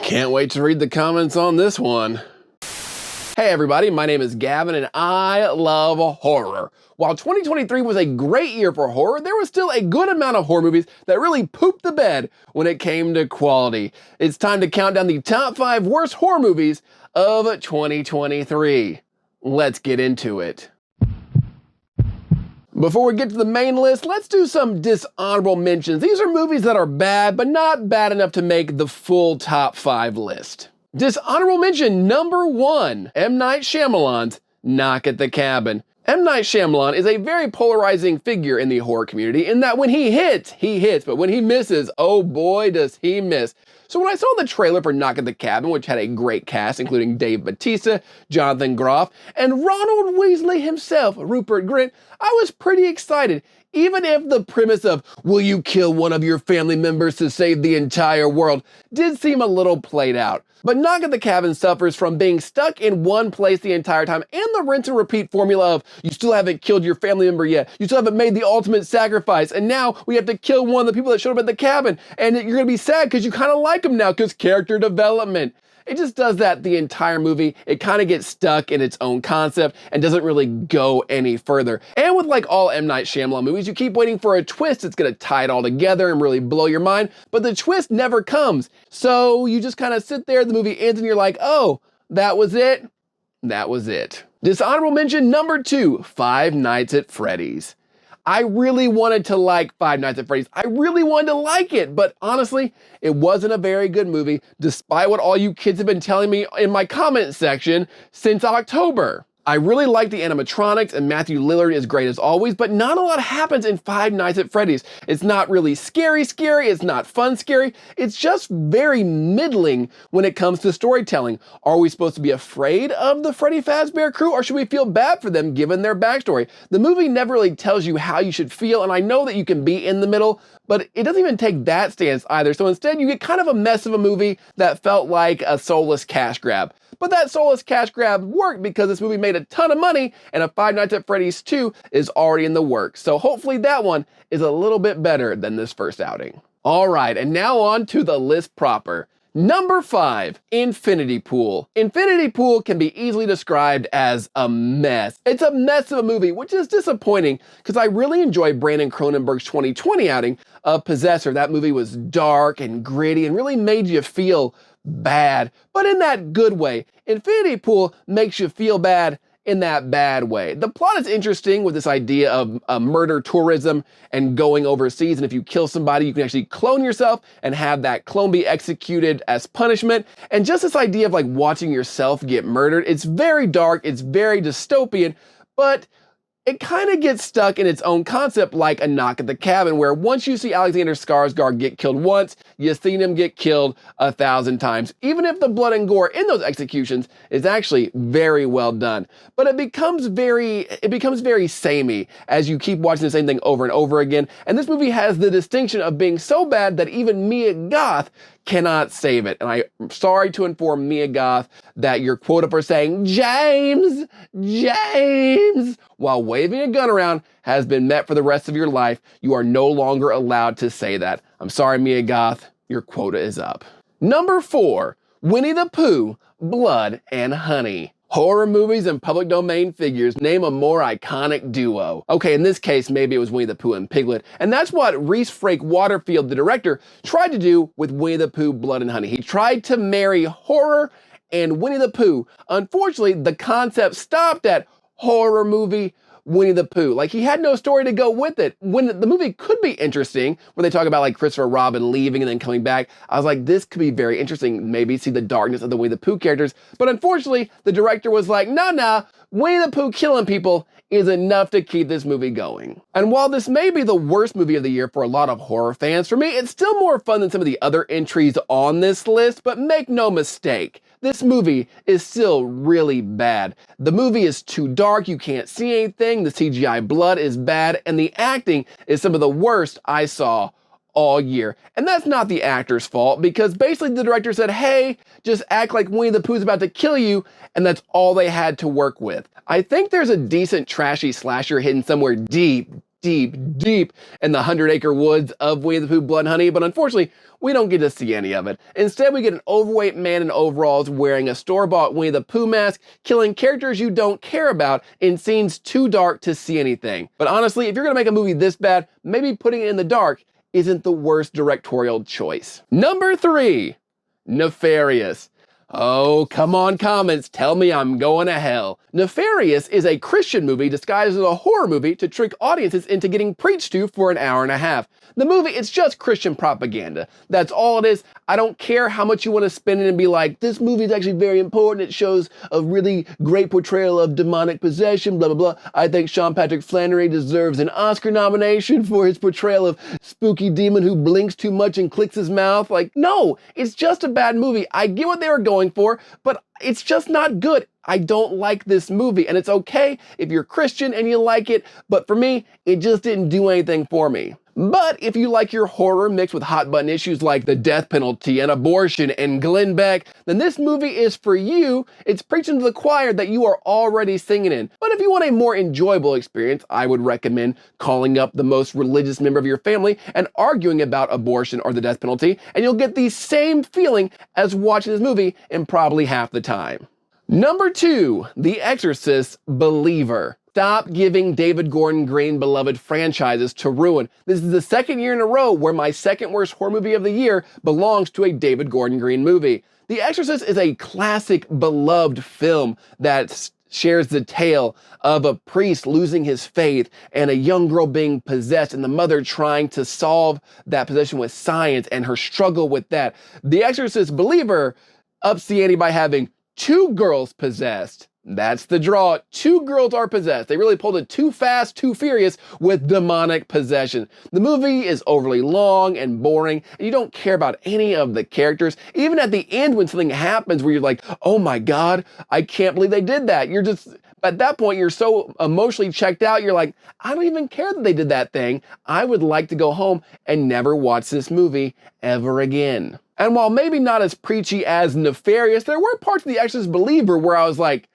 Can't wait to read the comments on this one. Hey everybody, my name is Gavin and I love horror. While 2023 was a great year for horror, there was still a good amount of horror movies that really pooped the bed when it came to quality. It's time to count down the top 5 worst horror movies of 2023. Let's get into it. Before we get to the main list, let's do some dishonorable mentions. These are movies that are bad, but not bad enough to make the full top 5 list. Dishonorable mention number 1, M. Night Shyamalan's Knock at the Cabin. M. Night Shyamalan is a very polarizing figure in the horror community in that when he hits, but when he misses, oh boy does he miss. So when I saw the trailer for Knock at the Cabin, which had a great cast including Dave Bautista, Jonathan Groff, and Ronald Weasley himself, Rupert Grint, I was pretty excited. Even if the premise of, will you kill one of your family members to save the entire world, did seem a little played out. But Knock at the Cabin suffers from being stuck in one place the entire time and the rinse and repeat formula of, you still haven't killed your family member yet, you still haven't made the ultimate sacrifice, and now we have to kill one of the people that showed up at the cabin, and you're gonna be sad because you kind of like them now because character development. It just does that the entire movie. It kind of gets stuck in its own concept and doesn't really go any further. And with like all M. Night Shyamalan movies, you keep waiting for a twist that's gonna tie it all together and really blow your mind, but the twist never comes. So you just kind of sit there, the movie ends and you're like, oh, that was it? That was it. Dishonorable mention number 2, Five Nights at Freddy's. I really wanted to like Five Nights at Freddy's. I really wanted to like it, but honestly, it wasn't a very good movie, despite what all you kids have been telling me in my comment section since October. I really like the animatronics and Matthew Lillard is great as always, but not a lot happens in Five Nights at Freddy's. It's not really scary, it's not fun scary, it's just very middling when it comes to storytelling. Are we supposed to be afraid of the Freddy Fazbear crew or should we feel bad for them given their backstory? The movie never really tells you how you should feel, and I know that you can be in the middle, but it doesn't even take that stance either. So instead you get kind of a mess of a movie that felt like a soulless cash grab. But that soulless cash grab worked because this movie made a ton of money and a Five Nights at Freddy's 2 is already in the works. So hopefully that one is a little bit better than this first outing. All right, and now on to the list proper. Number 5, Infinity Pool. Infinity Pool can be easily described as a mess. It's a mess of a movie, which is disappointing because I really enjoyed Brandon Cronenberg's 2020 outing of Possessor. That movie was dark and gritty and really made you feel bad, but in that good way. Infinity Pool makes you feel bad in that bad way. The plot is interesting with this idea of murder tourism and going overseas, and if you kill somebody, you can actually clone yourself and have that clone be executed as punishment. And just this idea of like watching yourself get murdered, it's very dark, it's very dystopian, but it kind of gets stuck in its own concept like a Knock at the Cabin, where once you see Alexander Skarsgård get killed once, you've seen him get killed 1,000 times, even if the blood and gore in those executions is actually very well done. But it becomes very samey as you keep watching the same thing over and over again. And this movie has the distinction of being so bad that even Mia Goth cannot save it. And I'm sorry to inform Mia Goth that your quota for saying, James, while waving a gun around has been met for the rest of your life. You are no longer allowed to say that. I'm sorry, Mia Goth, your quota is up. Number 4, Winnie the Pooh, Blood and Honey. Horror movies and public domain figures, name a more iconic duo. Okay, in this case, maybe it was Winnie the Pooh and Piglet, and that's what Rhys Frake Waterfield, the director, tried to do with Winnie the Pooh, Blood and Honey. He tried to marry horror and Winnie the Pooh. Unfortunately, the concept stopped at horror movie Winnie the Pooh. Like, he had no story to go with it. When the movie could be interesting, where they talk about like Christopher Robin leaving and then coming back, I was like, this could be very interesting. Maybe see the darkness of the Winnie the Pooh characters. But unfortunately, the director was like, nah, Winnie the Pooh killing people is enough to keep this movie going. And while this may be the worst movie of the year for a lot of horror fans, for me, it's still more fun than some of the other entries on this list, but make no mistake, this movie is still really bad. The movie is too dark, you can't see anything, the CGI blood is bad, and the acting is some of the worst I saw all year. And that's not the actor's fault, because basically the director said, hey, just act like Winnie the Pooh's about to kill you, and that's all they had to work with. I think there's a decent trashy slasher hidden somewhere deep deep, deep in the 100-acre woods of Winnie the Pooh Blood Honey, but unfortunately, we don't get to see any of it. Instead, we get an overweight man in overalls wearing a store-bought Winnie the Pooh mask, killing characters you don't care about in scenes too dark to see anything. But honestly, if you're gonna make a movie this bad, maybe putting it in the dark isn't the worst directorial choice. Number 3, Nefarious. Oh, come on, comments, tell me I'm going to hell. Nefarious is a Christian movie disguised as a horror movie to trick audiences into getting preached to for an hour and a half. The movie, it's just Christian propaganda. That's all it is. I don't care how much you want to spin it and be like, this movie is actually very important. It shows a really great portrayal of demonic possession, blah, blah, blah. I think Sean Patrick Flannery deserves an Oscar nomination for his portrayal of spooky demon who blinks too much and clicks his mouth. Like, no, it's just a bad movie. I get what they were going for, but it's just not good. I don't like this movie, and it's okay if you're Christian and you like it, but for me, it just didn't do anything for me. But if you like your horror mixed with hot button issues like the death penalty and abortion and Glenn Beck, then this movie is for you. It's preaching to the choir that you are already singing in. But if you want a more enjoyable experience, I would recommend calling up the most religious member of your family and arguing about abortion or the death penalty, and you'll get the same feeling as watching this movie in probably half the time. Number 2, The Exorcist Believer. Stop giving David Gordon Green beloved franchises to ruin. This is the second year in a row where my second worst horror movie of the year belongs to a David Gordon Green movie. The Exorcist is a classic beloved film that shares the tale of a priest losing his faith and a young girl being possessed and the mother trying to solve that possession with science and her struggle with that. The Exorcist Believer ups the ante by having 2 girls possessed. That's the draw. 2 girls are possessed. They really pulled it too fast, too furious with demonic possession. The movie is overly long and boring, and you don't care about any of the characters. Even at the end when something happens where you're like, oh my God, I can't believe they did that. You're just, at that point, you're so emotionally checked out, you're like, I don't even care that they did that thing. I would like to go home and never watch this movie ever again. And while maybe not as preachy as Nefarious, there were parts of The Exorcist Believer where I was like,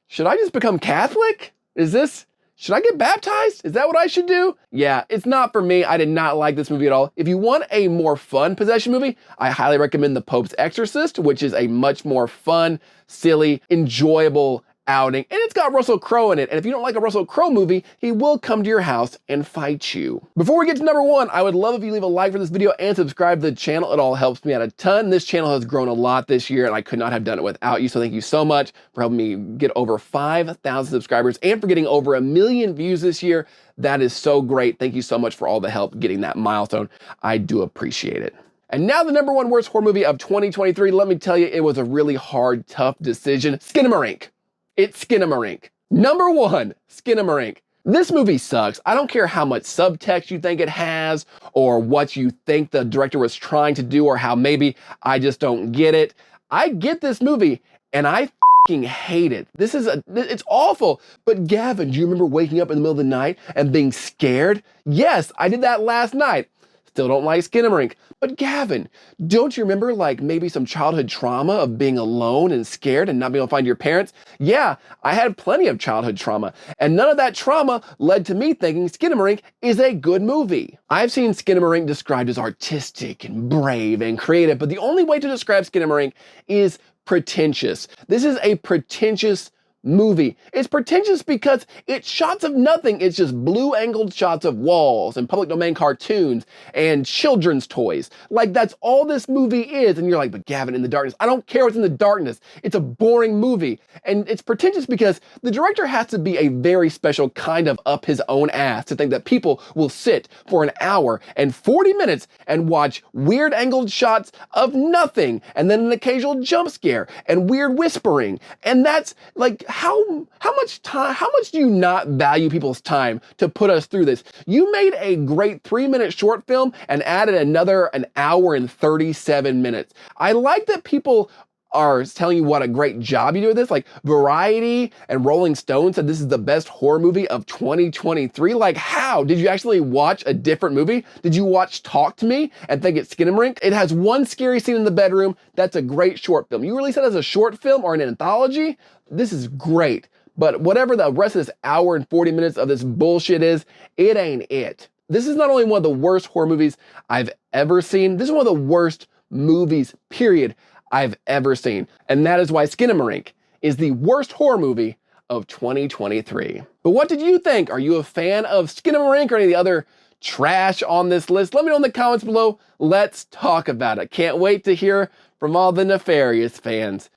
should I just become Catholic? Should I get baptized? Is that what I should do? Yeah, it's not for me. I did not like this movie at all. If you want a more fun possession movie, I highly recommend The Pope's Exorcist, which is a much more fun, silly, enjoyable outing, and it's got Russell Crowe in it, and if you don't like a Russell Crowe movie, he will come to your house and fight you. Before we get to number 1, I would love if you leave a like for this video and subscribe to the channel. It all helps me out a ton. This channel has grown a lot this year, and I could not have done it without you, so thank you so much for helping me get over 5,000 subscribers and for getting over 1 million views this year. That is so great. Thank you so much for all the help getting that milestone. I do appreciate it. And now the number 1 worst horror movie of 2023. Let me tell you, it was a really hard, tough decision. Skinamarink. It's Skinamarink. Number 1, Skinamarink. This movie sucks. I don't care how much subtext you think it has or what you think the director was trying to do or how maybe I just don't get it. I get this movie and I fucking hate it. It's awful. But Gavin, do you remember waking up in the middle of the night and being scared? Yes, I did that last night. Still don't like Skinamarink. But Gavin, don't you remember like maybe some childhood trauma of being alone and scared and not being able to find your parents? Yeah, I had plenty of childhood trauma, and none of that trauma led to me thinking Skinamarink is a good movie. I've seen Skinamarink described as artistic and brave and creative, but the only way to describe Skinamarink is pretentious. This is a pretentious movie. It's pretentious because it's shots of nothing. It's just blue angled shots of walls and public domain cartoons and children's toys. Like that's all this movie is. And you're like, but Gavin, in the darkness, I don't care what's in the darkness. It's a boring movie. And it's pretentious because the director has to be a very special kind of up his own ass to think that people will sit for an hour and 40 minutes and watch weird angled shots of nothing and then an occasional jump scare and weird whispering. And that's like, how much do you not value people's time to put us through this? You made a great 3-minute short film and added an hour and 37 minutes. I like that people are telling you what a great job you do with this. Like Variety and Rolling Stone said this is the best horror movie of 2023. Like how? Did you actually watch a different movie? Did you watch Talk to Me and think it's Skinamarink? It has one scary scene in the bedroom. That's a great short film. You release it as a short film or an anthology? This is great. But whatever the rest of this hour and 40 minutes of this bullshit is, it ain't it. This is not only one of the worst horror movies I've ever seen, this is one of the worst movies, period, I've ever seen. And that is why Skinamarink is the worst horror movie of 2023. But what did you think? Are you a fan of Skinamarink or any of the other trash on this list? Let me know in the comments below. Let's talk about it. Can't wait to hear from all the Nefarious fans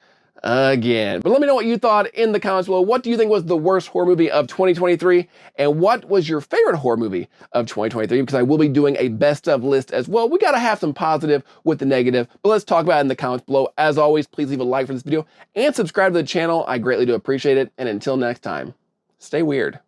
again. But let me know what you thought in the comments below. What do you think was the worst horror movie of 2023? And what was your favorite horror movie of 2023? Because I will be doing a best of list as well. We got to have some positive with the negative, but let's talk about it in the comments below. As always, please leave a like for this video and subscribe to the channel. I greatly do appreciate it. And until next time, stay weird.